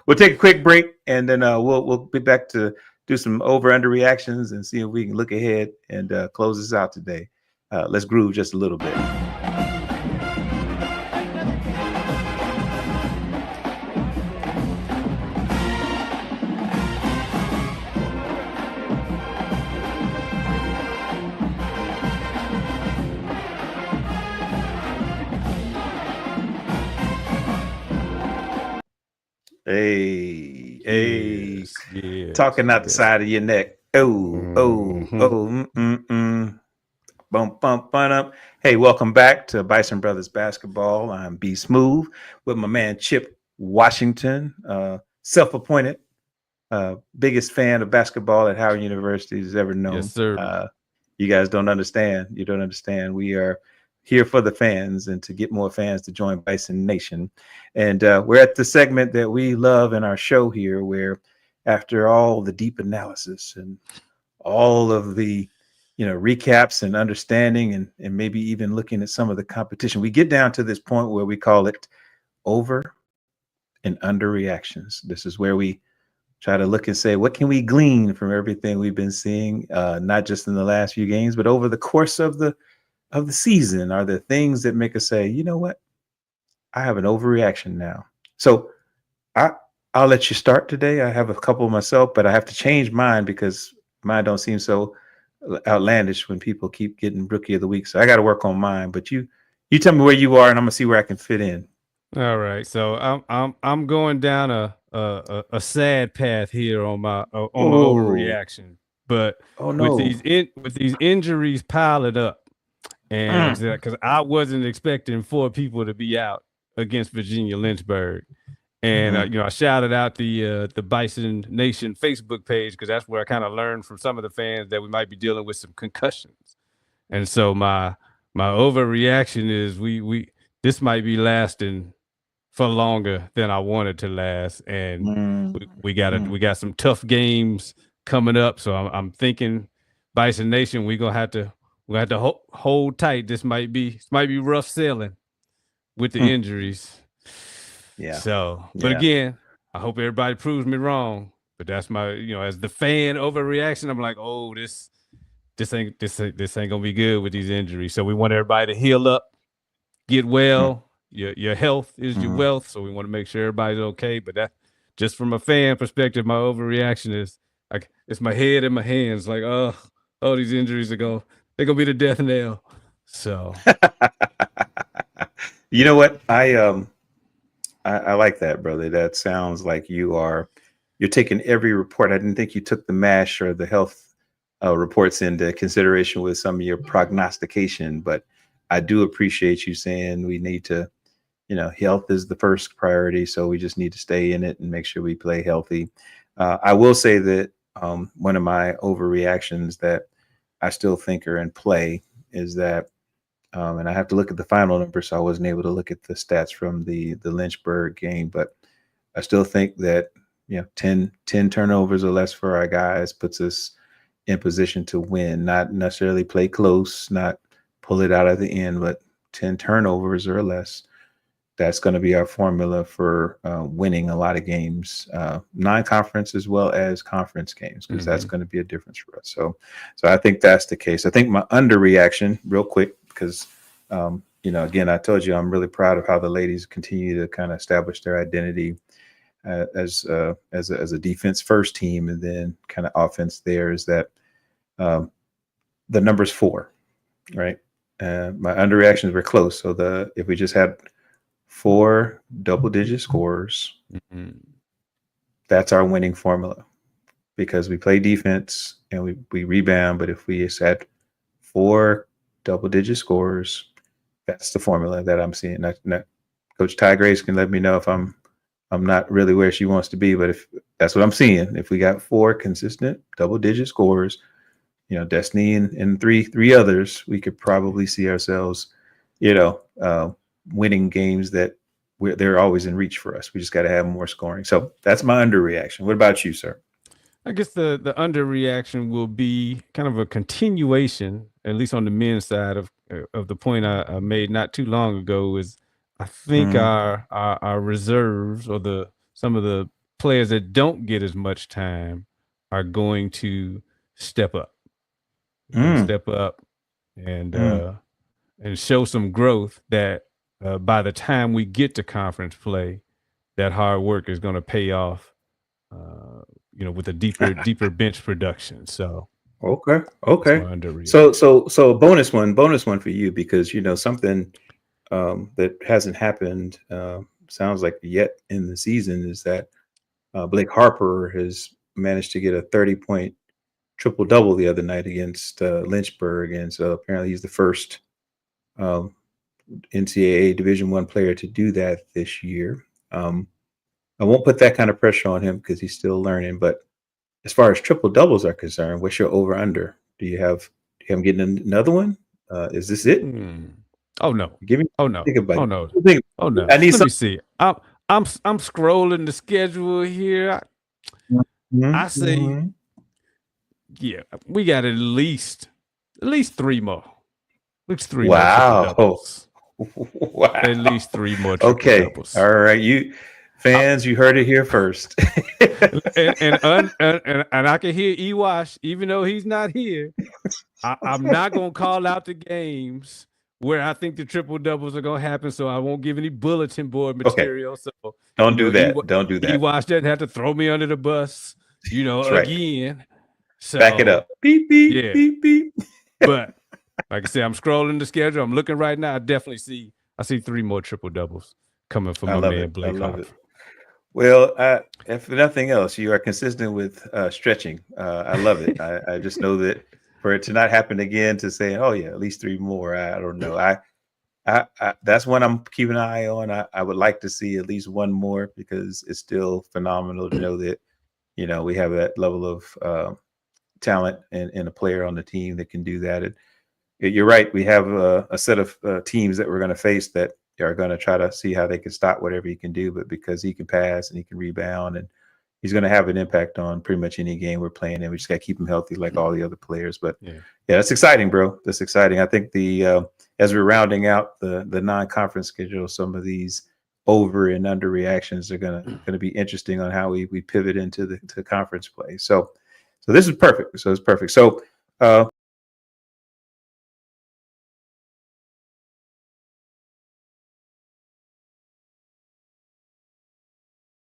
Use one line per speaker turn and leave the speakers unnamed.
we'll take a quick break, and then we'll be back to do some over under reactions and see if we can look ahead and close this out today. Let's groove just a little bit. Hey,
yes,
talking out the side of your neck. Boom, bump, up. Hey, welcome back to Bison Brothers Basketball. I'm B Smooth with my man Chip Washington, self-appointed biggest fan of basketball at Howard University has ever known.
Yes, sir.
You guys don't understand. You don't understand. We are here for the fans and to get more fans to join Bison Nation. And we're at the segment that we love in our show here, where after all the deep analysis and all of the recaps and understanding and maybe even looking at some of the competition, we get down to this point where we call it over and under reactions. This is where we try to look and say, what can we glean from everything we've been seeing, not just in the last few games, but over the course of the season? Are there things that make us say, you know what, I have an overreaction now? So I'll let you start today. I have a couple myself, but I have to change mine because mine don't seem so outlandish when people keep getting rookie of the week. So I got to work on mine, but you tell me where you are and I'm gonna see where I can fit in.
All right. So I'm going down a sad path here on my overreaction, but with these injuries piling up, and because I wasn't expecting 4 people to be out against Virginia Lynchburg, and I shouted out the Bison Nation Facebook page because that's where I kind of learned from some of the fans that we might be dealing with some concussions, and so my overreaction is this might be lasting for longer than I wanted to last, and we got some tough games coming up. So I'm thinking, Bison Nation, we're gonna have to hold tight. This might be rough sailing with the injuries.
Yeah.
So, but again, I hope everybody proves me wrong. But that's my, as the fan overreaction, I'm like, oh, this ain't gonna be good with these injuries. So we want everybody to heal up, get well. Your health is your wealth, so we want to make sure everybody's okay. But that, just from a fan perspective, my overreaction is like it's my head and my hands. Like, oh, these injuries they're gonna be the death knell. So,
you know what, I like that, brother. That sounds like you're taking every report. I didn't think you took the MASH or the health reports into consideration with some of your prognostication, but I do appreciate you saying we need to, health is the first priority. So we just need to stay in it and make sure we play healthy. I will say that one of my overreactions that I still think are in play is that, and I have to look at the final number, so I wasn't able to look at the stats from the Lynchburg game, but I still think that 10 turnovers or less for our guys puts us in position to win, not necessarily play close, not pull it out at the end, but 10 turnovers or less. That's going to be our formula for winning a lot of games, non-conference as well as conference games, because that's going to be a difference for us. So I think that's the case. I think my underreaction, real quick, because again, I told you I'm really proud of how the ladies continue to kind of establish their identity as a defense first team, and then kind of offense. There is that the number's 4, right? My underreactions were close. So if we just had 4 double-digit scores, that's our winning formula, because we play defense and we rebound. But if we just had 4 double-digit scores, that's the formula that I'm seeing. Coach Ty Grace can let me know if I'm not really where she wants to be, but if that's what I'm seeing, if we got 4 consistent double-digit scores, Destiny and three others, we could probably see ourselves, winning games that they're always in reach for us. We just got to have more scoring. So that's my underreaction. What about you, sir?
I guess the underreaction will be kind of a continuation, at least on the men's side of the point I made not too long ago. Is I think our reserves, or the players that don't get as much time are going to step up. Step up and show some growth that by the time we get to conference play, that hard work is going to pay off, with a deeper bench production. So
okay. So bonus one for you, because something that hasn't happened sounds like yet in the season is that Blake Harper has managed to get a 30-point triple-double the other night against Lynchburg, and so apparently he's the first NCAA Division I player to do that this year. I won't put that kind of pressure on him because he's still learning, but as far as triple-doubles are concerned, what's your over-under? Do you have him getting another one? Is this it?
Oh no!
Give me.
Oh no!
Think about
oh
it.
no!
Think
Oh no!
I need
Let me see. I'm scrolling the schedule here. I say, yeah, we got at least 3 more. At least 3 more triple doubles.
Wow!
At least 3 more triple doubles.
All right, you fans, you heard it here first.
and I can hear Ewash, even though he's not here. I'm not gonna call out the games where I think the triple doubles are gonna happen, so I won't give any bulletin board material.
Okay.
So
don't do that. Don't do that.
Ewash doesn't have to throw me under the bus, again.
Right.
So
back it up. Beep beep beep beep.
But like I said, I'm scrolling the schedule. I'm looking right now. I see 3 more triple doubles coming from my man Blake Harper.
Well, if nothing else, you are consistent with stretching. I love it. I just know that for it to not happen again, to say, oh yeah, at least 3 more. I don't know. I that's one I'm keeping an eye on. I would like to see at least 1 more, because it's still phenomenal to know that we have that level of talent and a player on the team that can do that. You're right. We have a set of teams that we're going to face that are going to try to see how they can stop whatever he can do, but because he can pass and he can rebound, and he's going to have an impact on pretty much any game we're playing in. We just got to keep him healthy like all the other players. But yeah, that's exciting, bro. That's exciting. I think as we're rounding out the non-conference schedule, some of these over and under reactions are going to be interesting on how we pivot into the conference play. So this is perfect. So it's perfect. So